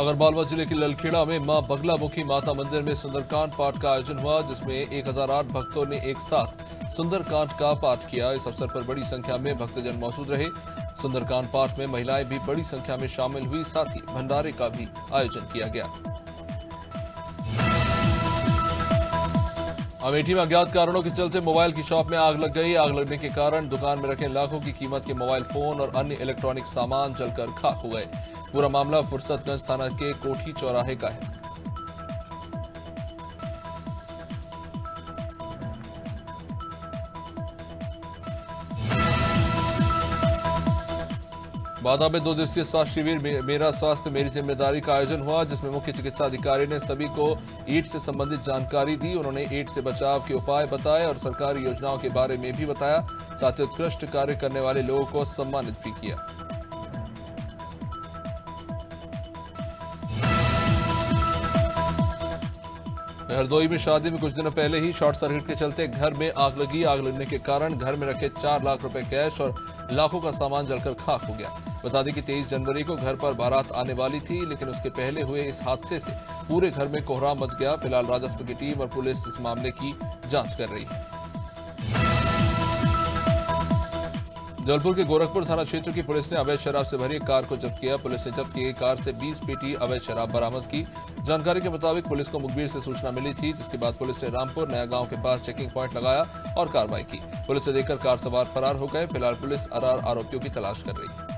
आगरमालवा जिले के ललखेड़ा में मां बगलामुखी माता मंदिर में सुंदरकांड पाठ का आयोजन हुआ, जिसमें 1008 भक्तों ने एक साथ सुंदरकांड का पाठ किया। इस अवसर पर बड़ी संख्या में भक्तजन मौजूद रहे। सुंदरकांड पाठ में महिलाएं भी बड़ी संख्या में शामिल हुई, साथ ही भंडारे का भी आयोजन किया गया। अमेठी में अज्ञात कारणों के चलते मोबाइल की शॉप में आग लग गई। आग लगने के कारण दुकान में रखे लाखों की कीमत के मोबाइल फोन और अन्य इलेक्ट्रॉनिक सामान जलकर खाक हो गए। पूरा मामला फुर्सतगंज थाना के कोठी चौराहे का है। बादा में 2 दिवसीय स्वास्थ्य शिविर मेरा स्वास्थ्य मेरी जिम्मेदारी का आयोजन हुआ, जिसमें मुख्य चिकित्सा अधिकारी ने सभी को एड्स से संबंधित जानकारी दी। उन्होंने एड्स से बचाव के उपाय बताए और सरकारी योजनाओं के बारे में भी बताया। साथ ही उत्कृष्ट कार्य करने वाले लोगों को सम्मानित भी किया। हरदोई में शादी में कुछ दिनों पहले ही शॉर्ट सर्किट के चलते घर में आग लगी। आग लगने के कारण घर में रखे 4 लाख रुपए कैश और लाखों का सामान जलकर खाक हो गया। बता दें कि 23 जनवरी को घर पर बारात आने वाली थी, लेकिन उसके पहले हुए इस हादसे से पूरे घर में कोहराम मच गया। फिलहाल राजस्व की टीम और पुलिस इस मामले की जांच कर रही है। जबलपुर के गोरखपुर थाना क्षेत्र की पुलिस ने अवैध शराब से भरी एक कार को जब्त किया। पुलिस ने जब्त की गई कार से 20 पेटी अवैध शराब बरामद की। जानकारी के मुताबिक पुलिस को मुखबिर से सूचना मिली थी, जिसके बाद पुलिस ने रामपुर नया गांव के पास चेकिंग पॉइंट लगाया और कार्रवाई की। पुलिस ने देखकर कार सवार फरार हो गए। फिलहाल पुलिस आरोपियों की तलाश कर रही है।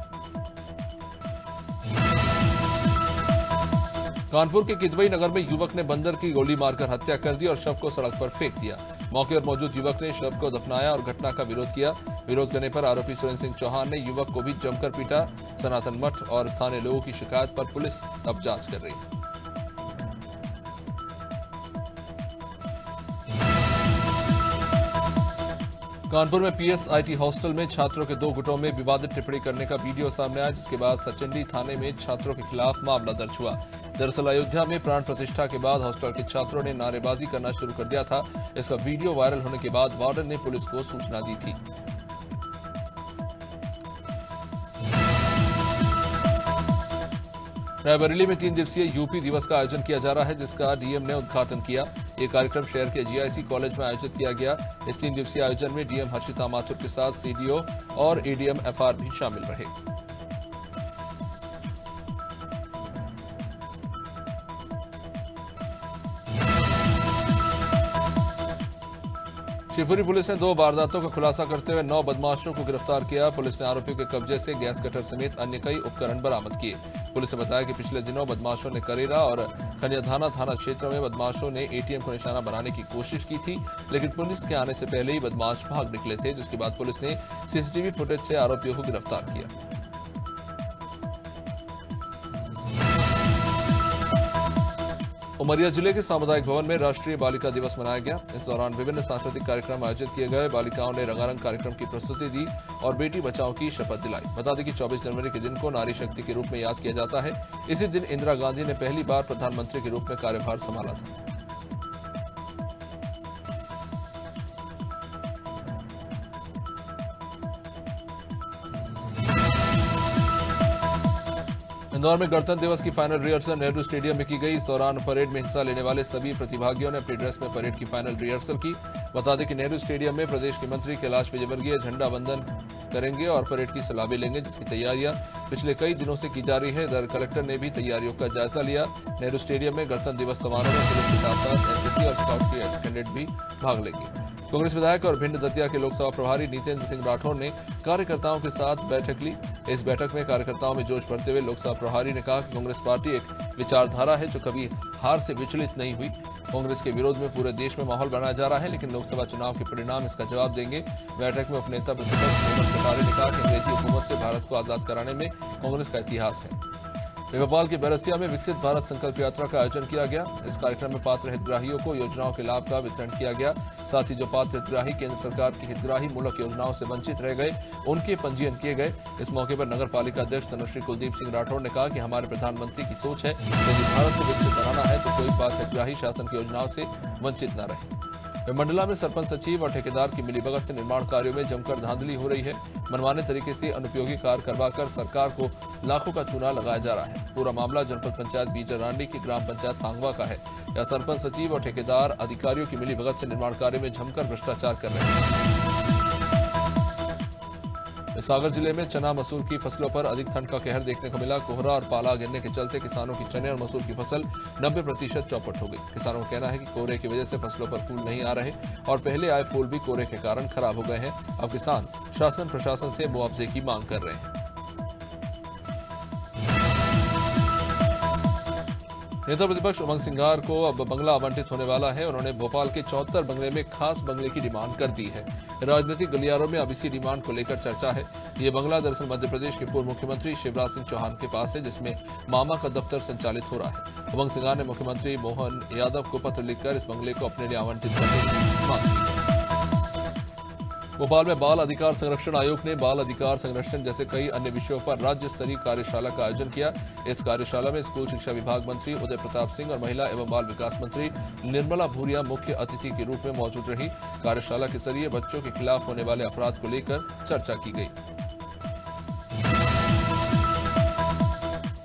कानपुर के किदवई नगर में युवक ने बंदर की गोली मारकर हत्या कर दी और शव को सड़क पर फेंक दिया। मौके पर मौजूद युवक ने शव को दफनाया और घटना का विरोध किया। विरोध करने पर आरोपी सुरेंद्र सिंह चौहान ने युवक को भी जमकर पीटा। सनातन मठ और स्थानीय लोगों की शिकायत पर पुलिस अब जांच कर रही है। कानपुर में पीएसआईटी हॉस्टल में छात्रों के 2 गुटों में विवादित टिप्पणी करने का वीडियो सामने आया, जिसके बाद सचिंडी थाने में छात्रों के खिलाफ मामला दर्ज हुआ। दरअसल अयोध्या में प्राण प्रतिष्ठा के बाद हॉस्टल के छात्रों ने नारेबाजी करना शुरू कर दिया था। इसका वीडियो वायरल होने के बाद वार्डन ने पुलिस को सूचना दी थी। रायबरेली में 3 दिवसीय यूपी दिवस का आयोजन किया जा रहा है, जिसका डीएम ने उद्घाटन किया। ये कार्यक्रम शहर के जीआईसी कॉलेज में आयोजित किया गया। इस 3 दिवसीय आयोजन में डीएम हर्षिता माथुर के साथ सीडीओ और एडीएम एफआर भी शामिल रहे। शिवपुरी पुलिस ने 2 वारदातों का खुलासा करते हुए 9 बदमाशों को गिरफ्तार किया। पुलिस ने आरोपियों के कब्जे से गैस कटर समेत अन्य कई उपकरण बरामद किए। पुलिस ने बताया कि पिछले दिनों बदमाशों ने करेरा और खनियाधाना थाना क्षेत्र में बदमाशों ने एटीएम को निशाना बनाने की कोशिश की थी, लेकिन पुलिस के आने से पहले ही बदमाश भाग निकले थे, जिसके बाद पुलिस ने सीसीटीवी फुटेज से आरोपियों को गिरफ्तार किया। उमरिया जिले के सामुदायिक भवन में राष्ट्रीय बालिका दिवस मनाया गया। इस दौरान विभिन्न सांस्कृतिक कार्यक्रम आयोजित किए गए। बालिकाओं ने रंगारंग कार्यक्रम की प्रस्तुति दी और बेटी बचाओ की शपथ दिलाई। बता दें कि 24 जनवरी के दिन को नारी शक्ति के रूप में याद किया जाता है। इसी दिन इंदिरा गांधी ने पहली बार प्रधानमंत्री के रूप में कार्यभार संभाला था। इंदौर में गणतंत्र दिवस की फाइनल रिहर्सल नेहरू स्टेडियम में की गई। इस दौरान परेड में हिस्सा लेने वाले सभी प्रतिभागियों ने अपनी ड्रेस में परेड की फाइनल रिहर्सल की। बता दें कि नेहरू स्टेडियम में प्रदेश के मंत्री कैलाश विजयवर्गीय झंडा वंदन करेंगे और परेड की सलामी लेंगे, जिसकी तैयारियां पिछले कई दिनों से की जा रही है। इधर कलेक्टर ने भी तैयारियों का जायजा लिया। नेहरू स्टेडियम में गणतंत्र दिवस समारोह में पुलिस के साथ साथ एनसीसी और स्काउट के कैडेट भी भाग लेंगे। कांग्रेस विधायक और भिंड दतिया के लोकसभा प्रभारी नितेंद्र सिंह राठौर ने कार्यकर्ताओं के साथ बैठक ली। इस बैठक में कार्यकर्ताओं में जोश भरते हुए लोकसभा प्रभारी ने कहा कि कांग्रेस पार्टी एक विचारधारा है जो कभी हार से विचलित नहीं हुई। कांग्रेस के विरोध में पूरे देश में माहौल बनाया जा रहा है, लेकिन लोकसभा चुनाव के परिणाम इसका जवाब देंगे। बैठक में उपनेता प्रतिपक्ष हेमंत कटारे ने कहा कि अंग्रेजी हुकूमत से भारत को आजाद कराने में कांग्रेस का इतिहास है। भोपाल के बैरसिया में विकसित भारत संकल्प यात्रा का आयोजन किया गया। इस कार्यक्रम में पात्र हितग्राहियों को योजनाओं के लाभ का वितरण किया गया। साथ ही जो पात्र हितग्राही केंद्र सरकार की हितग्राही मूलक योजनाओं से वंचित रह गए, उनके पंजीयन किए गए। इस मौके पर नगर पालिका अध्यक्ष तनुश्री कुलदीप सिंह राठौर ने कहा कि हमारे प्रधानमंत्री की सोच है कि यदि भारत को विकसित बनाना है तो कोई पात्र हितग्राही शासन की योजनाओं से वंचित न रहे। मंडला में सरपंच सचिव और ठेकेदार की मिलीभगत से निर्माण कार्यों में जमकर धांधली हो रही है। मनमाने तरीके से अनुपयोगी कार्य करवाकर सरकार को लाखों का चूना लगाया जा रहा है। पूरा मामला जनपद पंचायत बीजरांडी की ग्राम पंचायत सांगवा का है। यह सरपंच सचिव और ठेकेदार अधिकारियों की मिलीभगत से निर्माण कार्य में जमकर भ्रष्टाचार कर रहे हैं। सागर जिले में चना मसूर की फसलों पर अधिक ठंड का कहर देखने को मिला। कोहरा और पाला गिरने के चलते किसानों की चने और मसूर की फसल 90% चौपट हो गई। किसानों का कहना है कि कोहरे की वजह से फसलों पर फूल नहीं आ रहे और पहले आए फूल भी कोहरे के कारण खराब हो गए हैं। अब किसान शासन प्रशासन से मुआवजे की मांग कर रहे हैं। नेता प्रतिपक्ष उमंग सिंघार को अब बंगला आवंटित होने वाला है। उन्होंने भोपाल के 74 बंगले में खास बंगले की डिमांड कर दी है। राजनीतिक गलियारों में अब इसी डिमांड को लेकर चर्चा है। ये बंगला दरअसल मध्य प्रदेश के पूर्व मुख्यमंत्री शिवराज सिंह चौहान के पास है, जिसमें मामा का दफ्तर संचालित हो रहा है। उमंग सिंघार ने मुख्यमंत्री मोहन यादव को पत्र लिखकर इस बंगले को अपने लिए आवंटित करने की मांग की। भोपाल में बाल अधिकार संरक्षण आयोग ने बाल अधिकार संरक्षण जैसे कई अन्य विषयों पर राज्य स्तरीय कार्यशाला का आयोजन किया। इस कार्यशाला में स्कूल शिक्षा विभाग मंत्री उदय प्रताप सिंह और महिला एवं बाल विकास मंत्री निर्मला भूरिया मुख्य अतिथि के रूप में मौजूद रही। कार्यशाला के जरिए बच्चों के खिलाफ होने वाले अपराध को लेकर चर्चा की गई।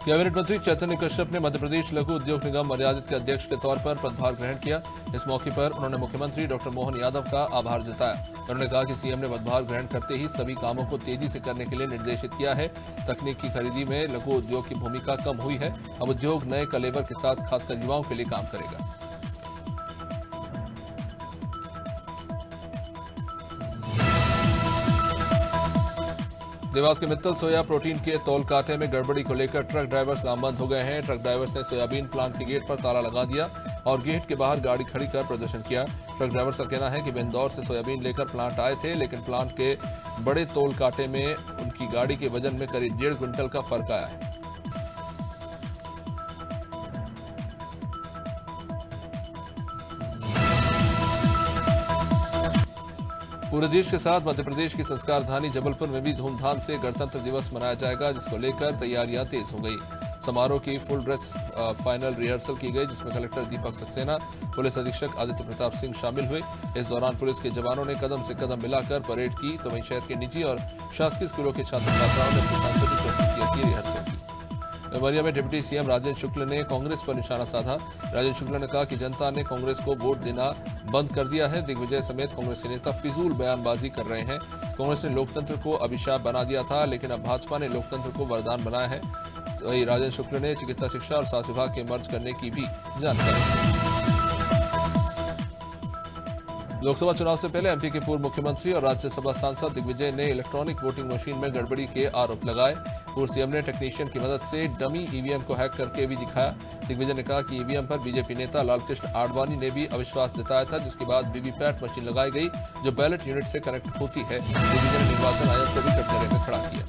कैबिनेट मंत्री चैतन्य कश्यप ने मध्य प्रदेश लघु उद्योग निगम मर्यादित के अध्यक्ष के तौर पर पदभार ग्रहण किया। इस मौके पर उन्होंने मुख्यमंत्री डॉक्टर मोहन यादव का आभार जताया। उन्होंने कहा कि सीएम ने पदभार ग्रहण करते ही सभी कामों को तेजी से करने के लिए निर्देशित किया है। तकनीक की खरीदी में लघु उद्योग की भूमिका कम हुई है। अब उद्योग नए कलेवर के साथ खासकर युवाओं के लिए काम करेगा। देवास के मित्तल सोया प्रोटीन के तौल काटे में गड़बड़ी को लेकर ट्रक ड्राइवर्स लामबंद हो गए हैं। ट्रक ड्राइवर्स ने सोयाबीन प्लांट के गेट पर ताला लगा दिया और गेट के बाहर गाड़ी खड़ी कर प्रदर्शन किया। ट्रक ड्राइवर्स का कहना है कि वे इंदौर से सोयाबीन लेकर प्लांट आए थे, लेकिन प्लांट के बड़े तौल काटे में उनकी गाड़ी के वजन में करीब 1.5 क्विंटल का फर्क आया है। पूरे देश के साथ मध्य प्रदेश की संस्कार राजधानी जबलपुर में भी धूमधाम से गणतंत्र दिवस मनाया जाएगा, जिसको लेकर तैयारियां तेज हो गई। समारोह की फुल ड्रेस फाइनल रिहर्सल की गई, जिसमें कलेक्टर दीपक सक्सेना, पुलिस अधीक्षक आदित्य प्रताप सिंह शामिल हुए। इस दौरान पुलिस के जवानों ने कदम से कदम मिलाकर परेड की, तो वहीं शहर के निजी और शासकीय स्कूलों के छात्र छात्राओं ने अपनी सांस्कृतिक प्रस्तुतियों की रिहर्सल की। देवरिया में डिप्टी सीएम राजेंद्र शुक्ल ने कांग्रेस पर निशाना साधा। राजेंद्र शुक्ल ने कहा कि जनता ने कांग्रेस को वोट देना बंद कर दिया है। दिग्विजय समेत कांग्रेस के नेता फिजूल बयानबाजी कर रहे हैं। कांग्रेस ने लोकतंत्र को अभिशाप बना दिया था, लेकिन अब भाजपा ने लोकतंत्र को वरदान बनाया है। वहीं राजेंद्र शुक्ल ने चिकित्सा शिक्षा और स्वास्थ्य विभाग के मर्ज करने की भी जानकारी दी। लोकसभा चुनाव से पहले एमपी के पूर्व मुख्यमंत्री और राज्यसभा सांसद दिग्विजय ने इलेक्ट्रॉनिक वोटिंग मशीन में गड़बड़ी के आरोप लगाए। पूर्व सीएम ने टेक्नीशियन की मदद से डमी ईवीएम को हैक करके भी दिखाया। दिग्विजय ने कहा कि ईवीएम पर बीजेपी नेता लालकृष्ण आडवाणी ने भी अविश्वास जताया था, जिसके बाद वीवीपैट मशीन लगाई गई जो बैलेट यूनिट से कनेक्ट होती है। दिग्विजय ने निर्वाचन आयोग को भी कटघरे में खड़ा किया।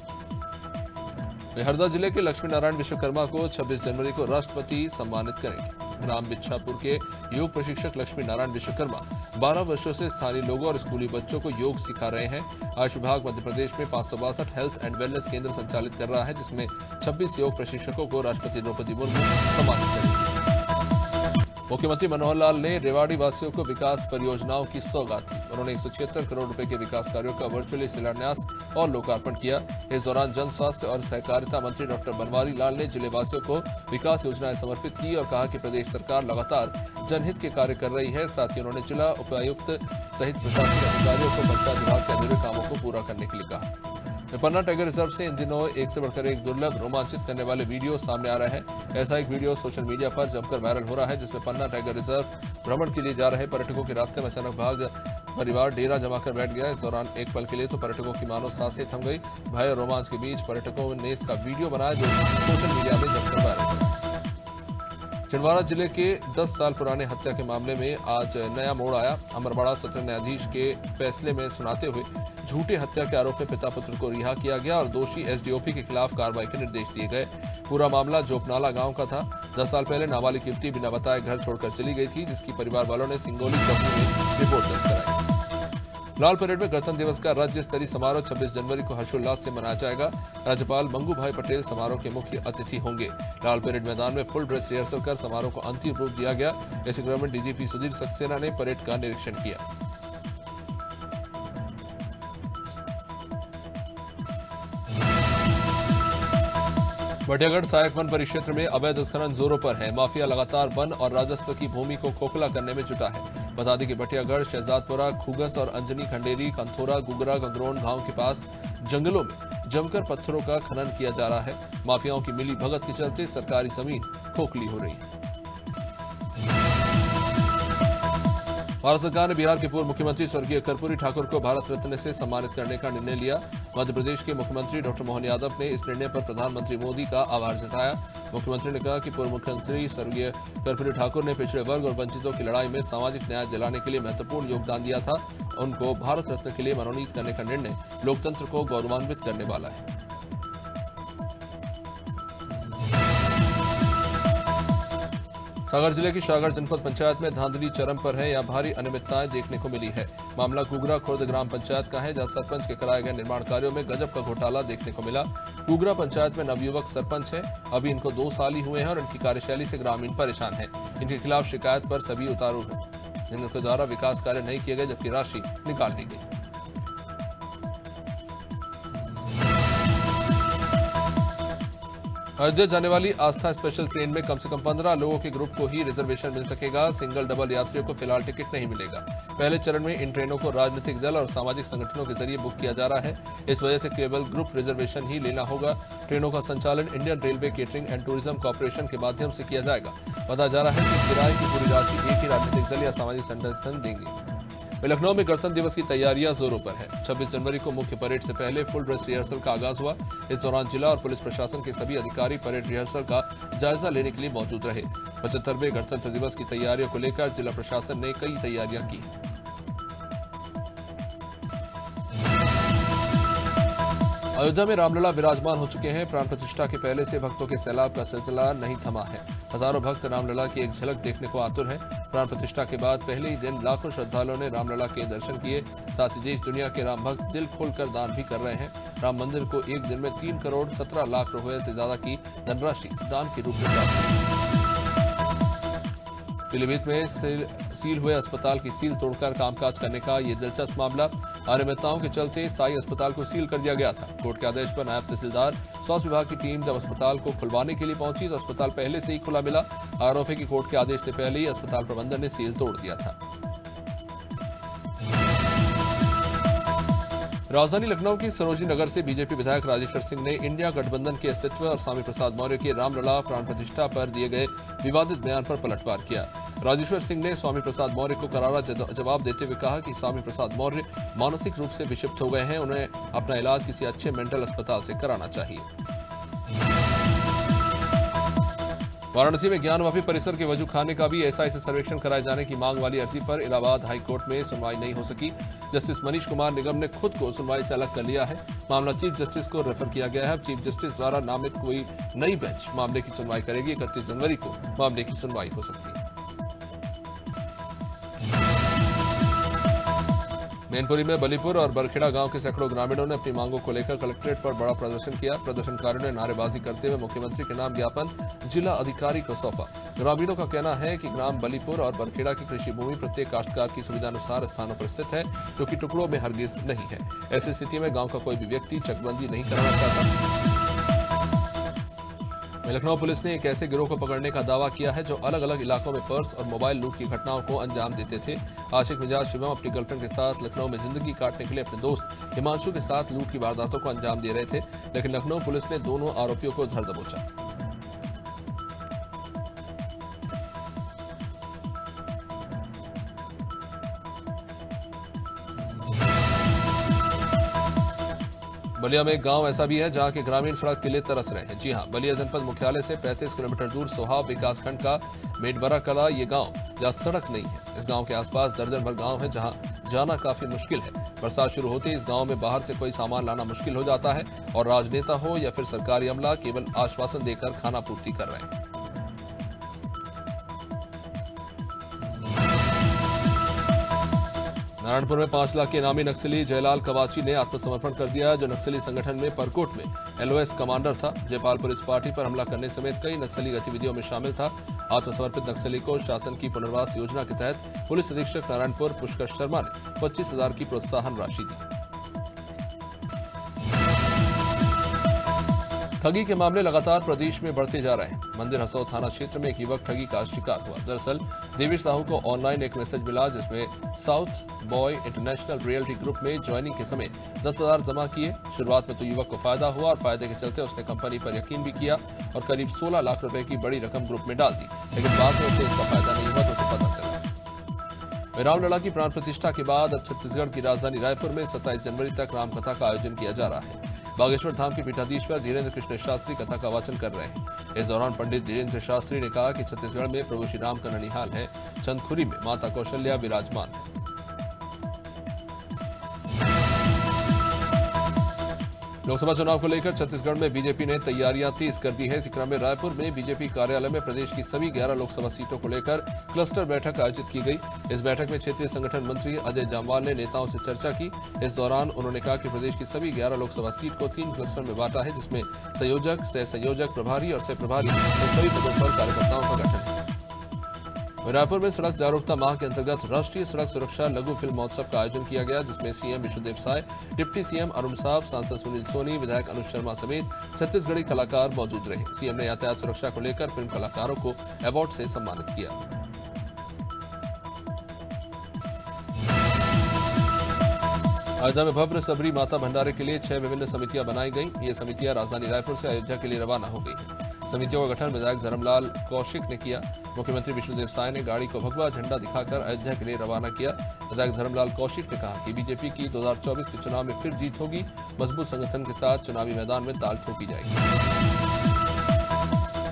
हरदा जिले के लक्ष्मी नारायण विश्वकर्मा को 26 जनवरी को राष्ट्रपति सम्मानित करेंगे। ग्राम बिच्छापुर के योग प्रशिक्षक लक्ष्मी नारायण विश्वकर्मा 12 वर्षों से स्थानीय लोगों और स्कूली बच्चों को योग सिखा रहे हैं। आयुष विभाग मध्य प्रदेश में 562 हेल्थ एंड वेलनेस केंद्र संचालित कर रहा है, जिसमें 26 योग प्रशिक्षकों को राष्ट्रपति द्रौपदी मुर्मू सम्मानित करेंगी। मुख्यमंत्री मनोहर लाल ने रेवाड़ी वासियों को विकास परियोजनाओं की सौगात दी। उन्होंने 176 करोड़ रुपए के विकास कार्यों का वर्चुअली शिलान्यास और लोकार्पण किया। इस दौरान जन स्वास्थ्य और सहकारिता मंत्री डॉक्टर बनवारी लाल ने जिले वासियों को विकास योजनाएं समर्पित की और कहा कि प्रदेश सरकार लगातार जनहित के कार्य कर रही है। साथ ही उन्होंने जिला उपायुक्त सहित प्रशासनिक अधिकारियों को पंचायत विभाग के अधूरे कामों को पूरा करने के लिए कहा। पन्ना टाइगर रिजर्व से इन दिनों एक से बढ़कर एक दुर्लभ रोमांचित करने वाले वीडियो सामने आ रहे हैं। ऐसा एक वीडियो सोशल मीडिया पर जमकर वायरल हो रहा है, जिसमें पन्ना टाइगर रिजर्व भ्रमण के लिए जा रहे पर्यटकों के रास्ते में अचानक भाग परिवार डेरा जमाकर बैठ गया। इस दौरान एक पल के लिए तो पर्यटकों की मानो सांसें थम गई। भय और रोमांच के बीच पर्यटकों ने इसका वीडियो बनाया, जो सोशल मीडिया में जमकर वायरल हो रहा है। छिंदवाड़ा जिले के 10 साल पुराने हत्या के मामले में आज नया मोड़ आया। अमरवाड़ा सत्र न्यायाधीश के फैसले में सुनाते हुए झूठे हत्या के आरोप में पिता पुत्र को रिहा किया गया और दोषी एसडीओपी के खिलाफ कार्रवाई के निर्देश दिए गए। पूरा मामला जोपनाला गांव का था। 10 साल पहले नाबालिग युवती बिना बताए घर छोड़कर चली गई थी, जिसकी परिवार वालों ने सिंगोली चौकी में रिपोर्ट दर्ज कराई। लाल परेड में गणतंत्र दिवस का राज्य स्तरीय समारोह 26 जनवरी को हर्षोल्लास से मनाया जाएगा। राज्यपाल मंगू भाई पटेल समारोह के मुख्य अतिथि होंगे। लाल परेड मैदान में फुल ड्रेस रिहर्सल कर समारोह को अंतिम रूप दिया गया। ऐसे क्रम में डीजीपी सुधीर सक्सेना ने परेड का निरीक्षण किया। बढ़ियागढ़ सहायक वन परिक्षेत्र में अवैध उत्खनन जोरों पर है। माफिया लगातार वन और राजस्व की भूमि को खोखला करने में जुटा है। बता दें कि बढ़ियागढ़, शहजादपुरा, खुगस और अंजनी खंडेरी, कंथोरा, गुगरा, गंगरोन गांव के पास जंगलों में जमकर पत्थरों का खनन किया जा रहा है। माफियाओं की मिली भगत के चलते सरकारी जमीन खोखली हो रही है। भारत सरकार ने बिहार के पूर्व मुख्यमंत्री स्वर्गीय कर्पूरी ठाकुर को भारत रत्न से सम्मानित करने का निर्णय लिया। मध्य प्रदेश के मुख्यमंत्री डॉक्टर मोहन यादव ने इस निर्णय पर प्रधानमंत्री मोदी का आभार जताया। मुख्यमंत्री ने कहा कि पूर्व मुख्यमंत्री स्वर्गीय कर्पूरी ठाकुर ने पिछड़े वर्ग और वंचितों की लड़ाई में सामाजिक न्याय दिलाने के लिए महत्वपूर्ण योगदान दिया था। उनको भारत रत्न के लिए मनोनीत करने का निर्णय लोकतंत्र को गौरवान्वित करने वाला है। सागर जिले की सागर जनपद पंचायत में धांधली चरम पर है। यहां भारी अनियमितताएं देखने को मिली है। मामला गुगरा खुर्द ग्राम पंचायत का है, जहां सरपंच के कराए गए निर्माण कार्यों में गजब का घोटाला देखने को मिला। गुगरा पंचायत में नवयुवक सरपंच है। अभी इनको 2 साल ही हुए हैं और इनकी कार्यशैली से ग्रामीण परेशान है। इनके खिलाफ शिकायत पर सभी उतारू है। इनके द्वारा विकास कार्य नहीं किए गए, जबकि राशि निकाल ली गई। अयोध्या जाने वाली आस्था स्पेशल ट्रेन में कम से कम 15 लोगों के ग्रुप को ही रिजर्वेशन मिल सकेगा। सिंगल डबल यात्रियों को फिलहाल टिकट नहीं मिलेगा। पहले चरण में इन ट्रेनों को राजनीतिक दल और सामाजिक संगठनों के जरिए बुक किया जा रहा है। इस वजह से केवल ग्रुप रिजर्वेशन ही लेना होगा। ट्रेनों का संचालन Indian railway catering and tourism corporation के माध्यम से किया जाएगा। बताया जा रहा है कि किराए की पूरी राशि एक ही राजनीतिक दल या सामाजिक संगठन देंगे। लखनऊ में गणतंत्र दिवस की तैयारियां जोरों पर है। 26 जनवरी को मुख्य परेड से पहले फुल ड्रेस रिहर्सल का आगाज हुआ। इस दौरान जिला और पुलिस प्रशासन के सभी अधिकारी परेड रिहर्सल का जायजा लेने के लिए मौजूद रहे। 75वें गणतंत्र दिवस की तैयारियों को लेकर जिला प्रशासन ने कई तैयारियां की। अयोध्या में रामलला विराजमान हो चुके हैं। प्राण प्रतिष्ठा के पहले से भक्तों के सैलाब का सिलसिला नहीं थमा है। हजारों भक्त रामलला की एक झलक देखने को आतुर है। प्राण प्रतिष्ठा के बाद पहले ही दिन लाखों श्रद्धालुओं ने रामलला के दर्शन किए। साथ ही देश दुनिया के राम भक्त दिल खोलकर दान भी कर रहे हैं। राम मंदिर को एक दिन में 3 करोड़ 17 लाख रुपए से ज्यादा की धनराशि दान के रूप में प्राप्त हुई। पीलीभीत में सील हुए अस्पताल की सील तोड़कर कामकाज करने का ये दिलचस्प मामला। अनियमितताओं के चलते साई अस्पताल को सील कर दिया गया था। कोर्ट के आदेश पर नायब तहसीलदार स्वास्थ्य विभाग की टीम जब अस्पताल को खुलवाने के लिए पहुंची तो अस्पताल पहले से ही खुला मिला। आरोप है कि कोर्ट के आदेश से पहले ही अस्पताल प्रबंधन ने सील तोड़ दिया था। राजधानी लखनऊ की सरोजनी नगर से बीजेपी विधायक राजेश्वर सिंह ने इंडिया गठबंधन के अस्तित्व और स्वामी प्रसाद मौर्य के रामलला प्राण प्रतिष्ठा पर दिए गए विवादित बयान पर पलटवार किया। राजेश्वर सिंह ने स्वामी प्रसाद मौर्य को करारा जवाब देते हुए कहा कि स्वामी प्रसाद मौर्य मानसिक रूप से विक्षिप्त हो गए हैं। उन्हें अपना इलाज किसी अच्छे मेंटल अस्पताल से कराना चाहिए। वाराणसी में ज्ञानवापी परिसर के वजूखाने का भी एसआई से सर्वेक्षण कराए जाने की मांग वाली अर्जी पर इलाहाबाद हाईकोर्ट में सुनवाई नहीं हो सकी। जस्टिस मनीष कुमार निगम ने खुद को सुनवाई से अलग कर लिया है। मामला चीफ जस्टिस को रेफर किया गया है। चीफ जस्टिस द्वारा नामित कोई नई बेंच मामले की सुनवाई करेगी। 31 जनवरी को मामले की सुनवाई हो सकती है। मैनपुरी में बलीपुर और बरखेड़ा गांव के सैकड़ों ग्रामीणों ने अपनी मांगों को लेकर कलेक्ट्रेट पर बड़ा प्रदर्शन किया। प्रदर्शनकारियों ने नारेबाजी करते हुए मुख्यमंत्री के नाम ज्ञापन जिला अधिकारी को सौंपा। ग्रामीणों का कहना है कि ग्राम बलीपुर और बरखेड़ा की कृषि भूमि प्रत्येक काश्तकार की सुविधानुसार स्थानों पर स्थित है, जो कि टुकड़ों में हरगिज नहीं है। ऐसी स्थिति में गांव का कोई भी व्यक्ति चकबंदी नहीं कराना चाहता। लखनऊ पुलिस ने एक ऐसे गिरोह को पकड़ने का दावा किया है जो अलग अलग इलाकों में पर्स और मोबाइल लूट की घटनाओं को अंजाम देते थे। आशिक मिजाज शिवम अपनी गर्लफ्रेंड के साथ लखनऊ में जिंदगी काटने के लिए अपने दोस्त हिमांशु के साथ लूट की वारदातों को अंजाम दे रहे थे, लेकिन लखनऊ पुलिस ने दोनों आरोपियों को धर दबोचा। बलिया में एक गांव ऐसा भी है जहां के ग्रामीण सड़क के लिए तरस रहे हैं। जी हां, बलिया जनपद मुख्यालय से 35 किलोमीटर दूर सोहाब विकासखंड का मेडबरा कला ये गांव जहां सड़क नहीं है। इस गांव के आसपास दर्जन भर गांव है जहां जाना काफी मुश्किल है। बरसात शुरू होते ही इस गांव में बाहर से कोई सामान लाना मुश्किल हो जाता है और राजनेता हो या फिर सरकारी अमला केवल आश्वासन देकर खाना पूर्ति कर रहे हैं। नारायणपुर में 5 लाख के इनामी नक्सली जयलाल कवाची ने आत्मसमर्पण कर दिया, जो नक्सली संगठन में परकोट में एलओएस कमांडर था। जयपाल पुलिस पार्टी पर हमला करने समेत कई नक्सली गतिविधियों में शामिल था। आत्मसमर्पित नक्सली को शासन की पुनर्वास योजना के तहत पुलिस अधीक्षक नारायणपुर पुष्कर शर्मा ने 25,000 की प्रोत्साहन राशि दी। ठगी के मामले लगातार प्रदेश में बढ़ते जा रहे हैं। मंदिर हसौद थाना क्षेत्र में एक युवक ठगी का शिकार हुआ। दरअसल देवेश साहू को ऑनलाइन एक मैसेज मिला, जिसमें south boy international realty group में ज्वाइनिंग के समय 10,000 जमा किए। शुरुआत में तो युवक को फायदा हुआ और फायदे के चलते उसने कंपनी पर यकीन भी किया और करीब 16 लाख रुपए की बड़ी रकम ग्रुप में डाल दी, लेकिन बाद में उसे इसका फायदा नहीं हुआ तो उसे पता चला। रामलला की प्राण प्रतिष्ठा के बाद अब छत्तीसगढ़ की राजधानी रायपुर में 27 जनवरी तक रामकथा का आयोजन किया जा रहा है। बागेश्वर धाम के पीठाधीश्वर धीरेन्द्र कृष्ण शास्त्री कथा का वाचन कर रहे हैं। इस दौरान पंडित धीरेन्द्र शास्त्री ने कहा कि छत्तीसगढ़ में प्रभु श्री राम का ननिहाल है। चंदखुरी में माता कौशल्या विराजमान है। लोकसभा चुनाव को लेकर छत्तीसगढ़ में बीजेपी ने तैयारियां तेज कर दी है। इसी क्रम में रायपुर में बीजेपी कार्यालय में प्रदेश की सभी 11 लोकसभा सीटों को लेकर क्लस्टर बैठक आयोजित की गई। इस बैठक में क्षेत्रीय संगठन मंत्री अजय जामवाल ने नेताओं से चर्चा की। इस दौरान उन्होंने कहा कि प्रदेश की सभी 11 लोकसभा सीट को 3 क्लस्टर में बांटा है, जिसमें संयोजक, सह संयोजक, प्रभारी और सह प्रभारी इन सभी पदों पर कार्यकर्ताओं का गठन है। रायपुर में सड़क जागरूकता माह के अंतर्गत राष्ट्रीय सड़क सुरक्षा लघु फिल्म महोत्सव का आयोजन किया गया, जिसमें CM Vishnudeo Sai, deputy CM Arun साहब, सांसद सुनील सोनी, विधायक अनुज शर्मा समेत छत्तीसगढ़ी कलाकार मौजूद रहे। सीएम ने यातायात सुरक्षा को लेकर फिल्म कलाकारों को अवार्ड से सम्मानित किया। अयोध्या में भव्य सबरी माता भंडारे के लिए 6 विभिन्न समितियां बनाई गई। ये समितियां राजधानी रायपुर से अयोध्या के लिए रवाना हो गई हैं। समितियों का गठन विधायक धर्मलाल कौशिक ने किया। मुख्यमंत्री विष्णुदेव साय ने गाड़ी को भगवा झंडा दिखाकर अयोध्या के लिए रवाना किया। विधायक धर्मलाल कौशिक ने कहा कि बीजेपी की 2024 के चुनाव में फिर जीत होगी। मजबूत संगठन के साथ चुनावी मैदान में ताल ठोकी जाएगी।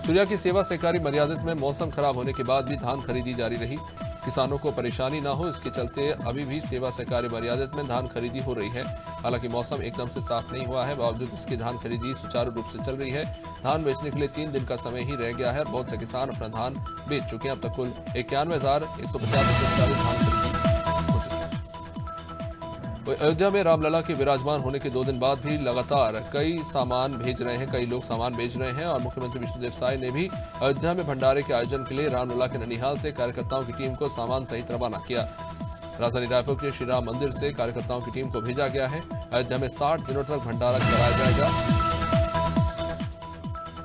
सूर्या की सेवा सहकारी मर्यादित में मौसम खराब होने के बाद भी धान खरीदी जारी रही। किसानों को परेशानी न हो, इसके चलते अभी भी सेवा सहकारी मर्यादित में धान खरीदी हो रही है। हालांकि मौसम एकदम से साफ नहीं हुआ है, बावजूद इसकी धान खरीदी सुचारू रूप से चल रही है। धान बेचने के लिए 3 दिन का समय ही रह गया है और बहुत से किसान अपना धान बेच चुके हैं। अब तक कुल 91,150 धान खरीदी हो चुकी है। अयोध्या में रामलला के विराजमान होने के 2 दिन बाद भी लगातार कई लोग सामान भेज रहे हैं और मुख्यमंत्री विष्णुदेव साय ने भी अयोध्या में भंडारे के आयोजन के लिए रामलला के ननिहाल से कार्यकर्ताओं की टीम को सामान सहित रवाना किया। राजधानी रायपुर के श्री राम मंदिर से कार्यकर्ताओं की टीम को भेजा गया है। अयोध्या में 60 दिनों तक भंडारा कराया जाएगा।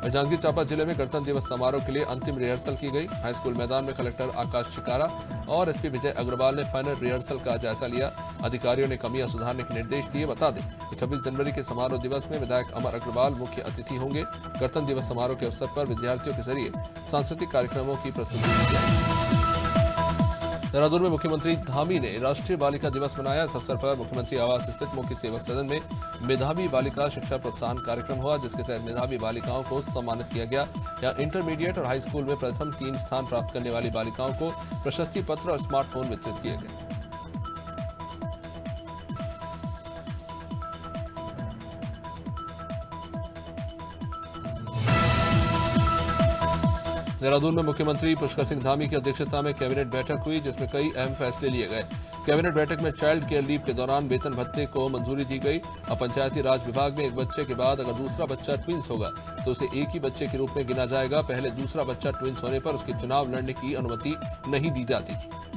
जांजगीर चांपा जिले में गणतंत्र दिवस समारोह के लिए अंतिम रिहर्सल की गई। हाईस्कूल मैदान में कलेक्टर आकाश चिकारा और एसपी विजय अग्रवाल ने फाइनल रिहर्सल का जायजा लिया। अधिकारियों ने कमियां सुधारने के निर्देश दिए। बता दें कि 26 जनवरी के समारोह दिवस में विधायक अमर अग्रवाल मुख्य अतिथि होंगे। गणतंत्र दिवस समारोह के अवसर पर विद्यार्थियों के जरिए सांस्कृतिक कार्यक्रमों की प्रस्तुति की जाएगी। देहरादून में मुख्यमंत्री धामी ने राष्ट्रीय बालिका दिवस मनाया। इस अवसर पर मुख्यमंत्री आवास स्थित मुख्य सेवक सदन में मेधावी बालिका शिक्षा प्रोत्साहन कार्यक्रम हुआ, जिसके तहत मेधावी बालिकाओं को सम्मानित किया गया। यहाँ इंटरमीडिएट और हाई स्कूल में प्रथम 3 स्थान प्राप्त करने वाली बालिकाओं को प्रशस्ति पत्र और स्मार्टफोन वितरित किए गए। देहरादून में मुख्यमंत्री पुष्कर सिंह धामी की अध्यक्षता में कैबिनेट बैठक हुई, जिसमें कई अहम फैसले लिए गए। कैबिनेट बैठक में चाइल्ड केयर लीव के दौरान वेतन भत्ते को मंजूरी दी गई। अब पंचायती राज विभाग में एक बच्चे के बाद अगर दूसरा बच्चा ट्विंस होगा तो उसे एक ही बच्चे के रूप में गिना जाएगा। पहले दूसरा बच्चा ट्विंस होने पर उसके चुनाव लड़ने की अनुमति नहीं दी जाती थी।